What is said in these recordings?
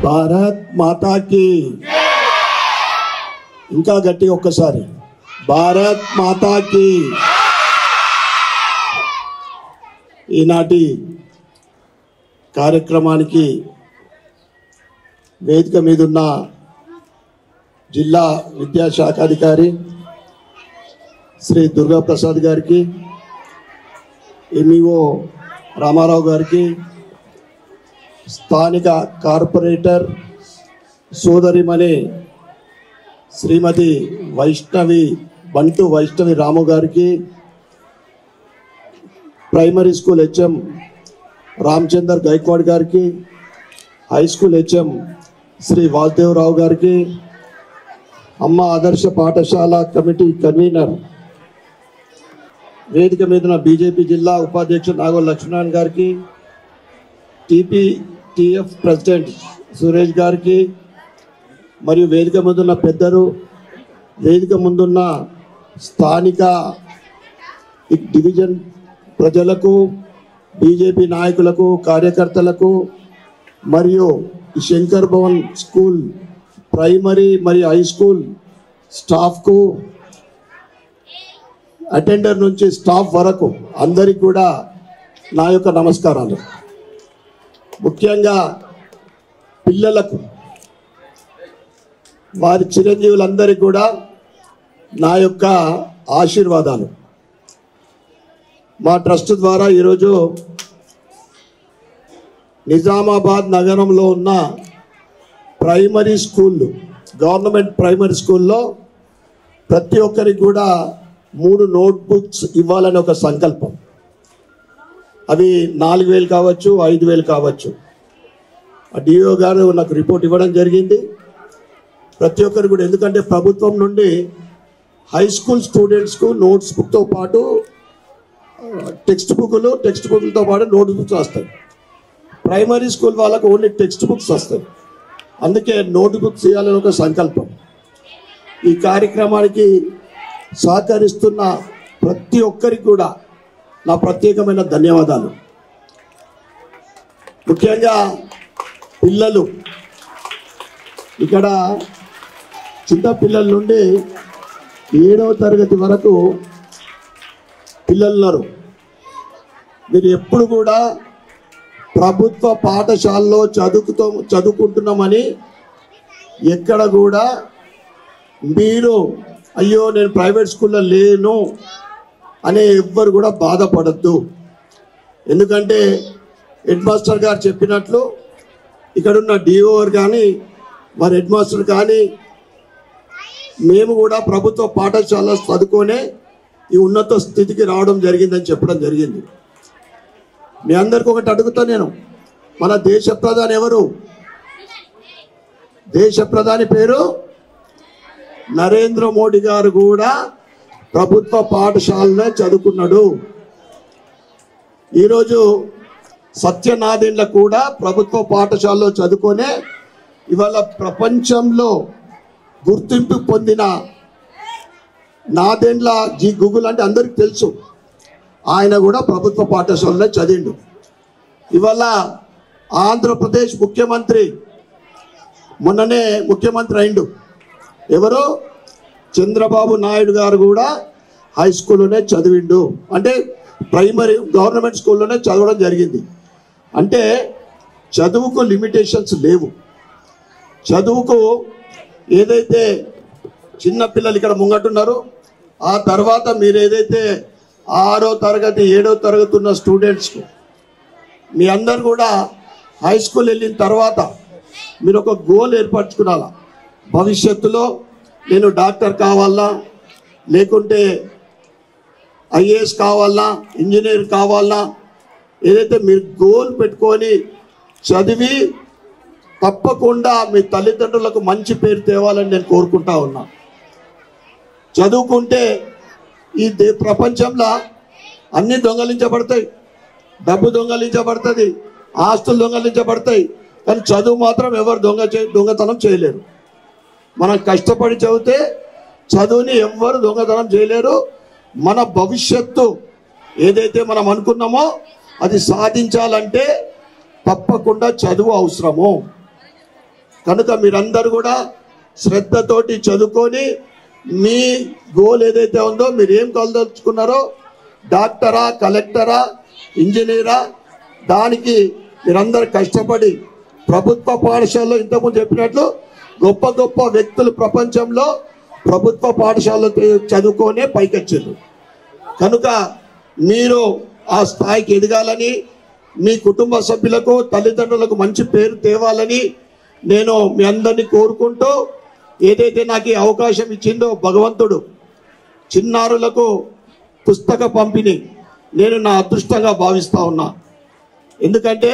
భారత్ మాతా key ఇంకా గట్టి ఒక్కసారి భారత్ మాతా కీ. ఈనాటి కార్యక్రమానికి వేదిక మీద ఉన్న జిల్లా విద్యాశాఖాధికారి శ్రీ దుర్గా ప్రసాద్ గారికి, ఎంఈఓ రామారావు గారికి, స్థానిక కార్పొరేటర్ సోదరిమణి శ్రీమతి బంటు వైష్ణవి రాము గారికి, primary school HM Ramachandar Gaikwad గారికి, high school HM Shri Vasudevarao గారికి, అమ్మ ఆదర్శ పాఠశాల కమిటీ కన్వీనర్ వేదిక మీద బీజేపీ జిల్లా ఉపాధ్యక్షుడు నాగోల్ లక్ష్మణ్ గారికి, టీపీటీఎఫ్ ప్రెసిడెంట్ సురేష్ గారికి, మరియు వేదిక ముందున్న పెద్దలు, వేదిక ముందున్న స్థానిక డివిజన్ ప్రజలకు, బీజేపీ నాయకులకు, కార్యకర్తలకు, మరియు శంకర్ భవన్ స్కూల్ ప్రైమరీ మరియు హై స్కూల్ స్టాఫ్కు, అటెండర్ నుంచి స్టాఫ్ వరకు అందరికీ కూడా నా యొక్క నమస్కారాలు. ముఖ్యంగా పిల్లలకు, వారి చిరంజీవులందరికీ కూడా నా యొక్క ఆశీర్వాదాలు. మా ట్రస్ట్ ద్వారా ఈరోజు నిజామాబాద్ నగరంలో ఉన్న ప్రైమరీ స్కూళ్ళు, గవర్నమెంట్ ప్రైమరీ స్కూల్లో ప్రతి ఒక్కరికి కూడా 3 నోట్బుక్స్ ఇవ్వాలని ఒక సంకల్పం. అవి 4,000 కావచ్చు, 5,000 కావచ్చు. డిఓ గారు నాకు రిపోర్ట్ ఇవ్వడం జరిగింది. ప్రతి ఒక్కరు కూడా, ఎందుకంటే ప్రభుత్వం నుండి హై స్కూల్ స్టూడెంట్స్కు నోట్స్ బుక్తో పాటు టెక్స్ట్ బుక్లతో పాటు నోట్ బుక్స్ వస్తాయి. ప్రైమరీ స్కూల్ వాళ్ళకు ఓన్లీ టెక్స్ట్ బుక్స్ వస్తాయి. అందుకే నోట్ బుక్స్ ఇవ్వాలని ఒక సంకల్పం. ఈ కార్యక్రమానికి సహకరిస్తున్న ప్రతి ఒక్కరికి కూడా నా ప్రత్యేకమైన ధన్యవాదాలు. ముఖ్యంగా పిల్లలు, ఇక్కడ చిన్న పిల్లల నుండి 7వ తరగతి వరకు పిల్లలు ఉన్నారు. మీరు ఎప్పుడు కూడా ప్రభుత్వ పాఠశాలలో చదువుకుంటున్నామని ఎక్కడ కూడా మీరు అయ్యో నేను ప్రైవేట్ స్కూల్లో లేను అనే ఎవ్వరు కూడా బాధపడద్దు. ఎందుకంటే హెడ్ మాస్టర్ గారు చెప్పినట్లు ఇక్కడున్న డిఓ కానీ మరి హెడ్ మాస్టర్ కానీ మేము కూడా ప్రభుత్వ పాఠశాల చదువుకొనే ఈ ఉన్నత స్థితికి రావడం జరిగిందని చెప్పడం జరిగింది. మీ అందరికీ ఒకటి అడుగుతా నేను, మన దేశ ప్రధాని ఎవరు? దేశ ప్రధాని పేరు నరేంద్ర మోడీ గారు కూడా ప్రభుత్వ పాఠశాలనే చదువుకున్నాడు. ఈరోజు సత్యనాదెండ్ల కూడా ప్రభుత్వ పాఠశాలలో చదువుకొనే ఇవాళ ప్రపంచంలో గుర్తింపు పొందిన నాదెండ్ల గూగుల్ అంటే అందరికి తెలుసు. ఆయన కూడా ప్రభుత్వ పాఠశాలలో చదివిండు. ఇవాళ ఆంధ్రప్రదేశ్ ముఖ్యమంత్రి మొన్ననే ముఖ్యమంత్రి అయిండు. ఎవరు? చంద్రబాబు నాయుడు గారు కూడా హై స్కూల్లోనే చదివిండు. అంటే ప్రైమరీ గవర్నమెంట్ స్కూల్లోనే చదవడం జరిగింది. అంటే చదువుకు లిమిటేషన్స్ లేవు. చదువుకు ఏదైతే చిన్న పిల్లలు ఇక్కడ ముంగట్టున్నారో ఆ తర్వాత మీరు ఏదైతే 6వ తరగతి 7వ తరగతి ఉన్న స్టూడెంట్స్కు మీ అందరు కూడా హై స్కూల్ వెళ్ళిన తర్వాత మీరు ఒక గోల్ ఏర్పరచుకోవాలా. భవిష్యత్తులో నేను డాక్టర్ కావాలా, లేకుంటే ఐఏఎస్ కావాలా, ఇంజనీర్ కావాలా, ఏదైతే మీరు గోల్ పెట్టుకొని చదివి తప్పకుండా మీ తల్లిదండ్రులకు మంచి పేరు తేవాలని నేను కోరుకుంటా ఉన్నా. చదువుకుంటే ఈ ప్రపంచంలో అన్నీ దొంగలించబడతాయి, డబ్బు దొంగలించబడుతుంది, ఆస్తులు దొంగలించబడతాయి, కానీ చదువు మాత్రం ఎవరు దొంగతనం చేయలేరు. మనం కష్టపడి చదివితే చదువుని ఎవ్వరు దొంగతనం చేయలేరు. మన భవిష్యత్తు ఏదైతే మనం అనుకున్నామో అది సాధించాలంటే తప్పకుండా చదువు అవసరము. కనుక మీరందరూ కూడా శ్రద్ధతోటి చదువుకొని మీ గోల్ ఏదైతే ఉందో మీరు ఏం కలదలుచుకున్నారో డాక్టరా, కలెక్టరా, ఇంజనీరా, దానికి మీరందరూ కష్టపడి ప్రభుత్వ పాఠశాలలో ఇంతకుముందు చెప్పినట్లు గొప్ప గొప్ప వ్యక్తులు ప్రపంచంలో ప్రభుత్వ పాఠశాలలో చదువుకొనే పైకొచ్చారు. కనుక మీరు ఆ స్థాయికి ఎదగాలని, మీ కుటుంబ సభ్యులకు, తల్లిదండ్రులకు మంచి పేరు తేవాలని నేను మీ అందరినీ కోరుకుంటూ, ఏదైతే నాకు ఈ అవకాశం ఇచ్చిందో భగవంతుడు, చిన్నారులకు పుస్తక పంపిణీ నేను నా అదృష్టంగా భావిస్తూ ఉన్నా. ఎందుకంటే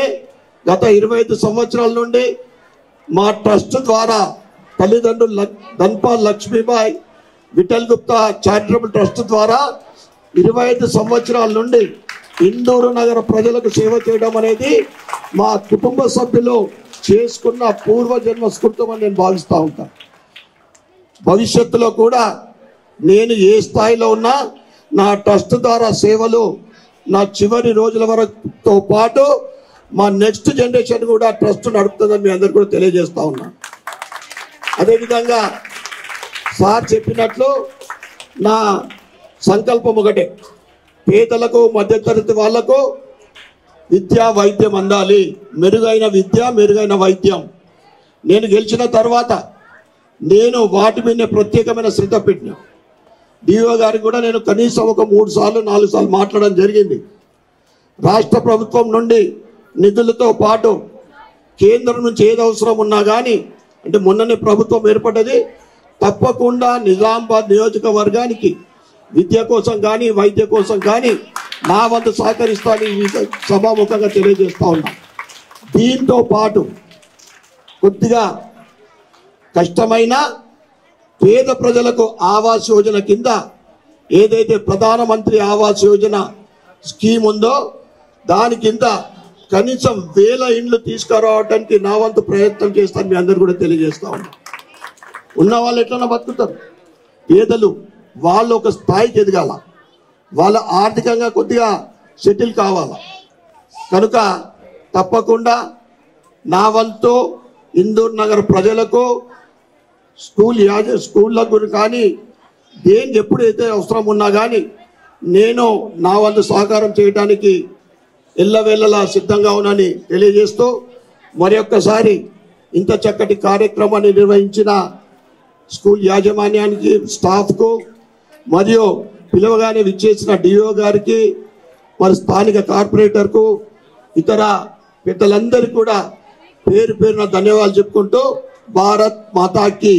గత 25 సంవత్సరాల నుండి మా ట్రస్ట్ ద్వారా తల్లిదండ్రులు ధన్పాల్ లక్ష్మీబాయి విఠల్ గుప్తా చారిటబుల్ ట్రస్ట్ ద్వారా 25 సంవత్సరాల నుండి ఇందూరు నగర ప్రజలకు సేవ చేయడం అనేది మా కుటుంబ సభ్యులు చేసుకున్న పూర్వజన్మ స్ఫూర్తం అని నేను భావిస్తూ ఉంటాను. భవిష్యత్తులో కూడా నేను ఏ స్థాయిలో ఉన్నా నా ట్రస్ట్ ద్వారా సేవలు నా చివరి రోజుల వరకుతో పాటు మా నెక్స్ట్ జనరేషన్ కూడా ట్రస్ట్ నడుపుతుందని మీ అందరు కూడా తెలియజేస్తా ఉన్నా. అదేవిధంగా సార్ చెప్పినట్లు నా సంకల్పం ఒకటే, పేదలకు, మధ్యతరగతి వాళ్లకు విద్యా వైద్యం అందాలి. మెరుగైన విద్య, మెరుగైన వైద్యం. నేను గెలిచిన తర్వాత నేను వాటి మీద ప్రత్యేకమైన శ్రద్ధ పెట్టినా. డిఓ గారికి కూడా నేను కనీసం ఒక 3 సార్లు 4 సార్లు మాట్లాడడం జరిగింది. రాష్ట్ర ప్రభుత్వం నుండి నిధులతో పాటు కేంద్రం నుంచి ఏది అవసరం ఉన్నా కానీ, అంటే మొన్ననే ప్రభుత్వం ఏర్పడ్డది, తప్పకుండా నిజామాబాద్ నియోజకవర్గానికి విద్య కోసం కానీ, వైద్య కోసం కానీ నా వంతు సహకరిస్తానని సభాముఖంగా తెలియజేస్తా ఉన్నా. దీంతో పాటు కొద్దిగా కష్టమైన పేద ప్రజలకు ఆవాస్ యోజన కింద ఏదైతే ప్రధానమంత్రి ఆవాస్ యోజన స్కీమ్ ఉందో దాని కింద కనీసం 1000 ఇండ్లు తీసుకురావడానికి నా వంతు ప్రయత్నం చేస్తాను. మీ అందరు కూడా తెలియజేస్తా ఉన్నా. ఉన్న వాళ్ళు ఎట్లన్నా బతుకుతారు, పేదలు వాళ్ళు ఒక స్థాయికి ఎదగాల, వాళ్ళ ఆర్థికంగా కొద్దిగా సెటిల్ కావాలా. కనుక తప్పకుండా నా వంతు ఇందూరు నగర ప్రజలకు స్కూళ్ళకు కానీ దేనికి ఎప్పుడైతే అవసరం ఉన్నా కానీ నేను నా వంతు సహకారం చేయడానికి ఎల్లవేళలా సిద్ధంగా ఉన్నానని తెలియజేస్తూ, మరి ఒక్కసారి ఇంత చక్కటి కార్యక్రమాన్ని నిర్వహించిన స్కూల్ యాజమాన్యానికి, స్టాఫ్కు, మరియు పిలవగానే విచ్చేసిన డిఓ గారికి, మరి స్థానిక కార్పొరేటర్కు, ఇతర పెద్దలందరికీ కూడా పేరు పేరున ధన్యవాదాలు చెప్పుకుంటూ భారత్ మాతాకి